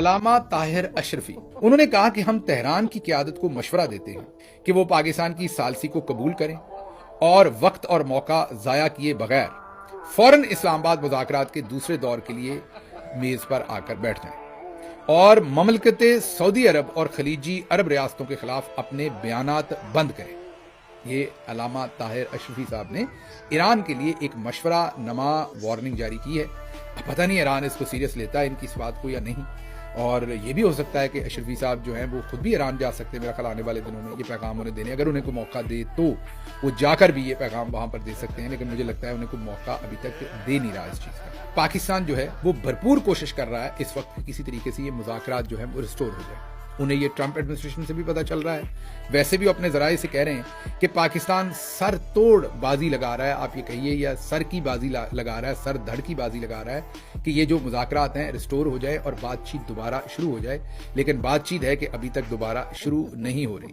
अलामा ताहिर अशरफी। उन्होंने कहा कि हम तेहरान की क़यादत को मशवरा देते हैं कि वो पाकिस्तान की सालसी को कबूल करें और वक्त और मौका ज़ाया किए बगैर फौरन इस्लामाबाद मुज़ाकरात के दूसरे दौर के लिए मेज़ पर आकर बैठ जाएं और ममलकते सऊदी अरब और खलीजी अरब रियासतों के खिलाफ अपने बयानात बंद करें। ये अलामा ताहिर अशरफी साहब ने ईरान के लिए एक मशवरा नमा वार्निंग जारी की है। पता नहीं ईरान इसको सीरियस लेता है इनकी इस बात को या नहीं, और ये भी हो सकता है कि अशरफी साहब जो हैं वो खुद भी ईरान जा सकते हैं मेरा ख्याल आने वाले दिनों में ये पैगाम उन्हें देने, अगर उन्हें कोई मौका दे तो वो जाकर भी ये पैगाम वहां पर दे सकते हैं, लेकिन मुझे लगता है उन्हें कोई मौका अभी तक दे नहीं रहा इस चीज़ का। पाकिस्तान जो है वो भरपूर कोशिश कर रहा है इस वक्त किसी तरीके से ये मुज़ाकरात जो है वो रिस्टोर हो जाए। उन्हें ये ट्रंप एडमिनिस्ट्रेशन से भी पता चल रहा है, वैसे भी अपने जराए से कह रहे हैं कि पाकिस्तान सर तोड़ बाजी लगा रहा है, आप ये कहिए, या सर की बाजी लगा रहा है, सर धड़ की बाजी लगा रहा है कि ये जो मुज़ाकरात हैं रिस्टोर हो जाए और बातचीत दोबारा शुरू हो जाए, लेकिन बातचीत है कि अभी तक दोबारा शुरू नहीं हो रही।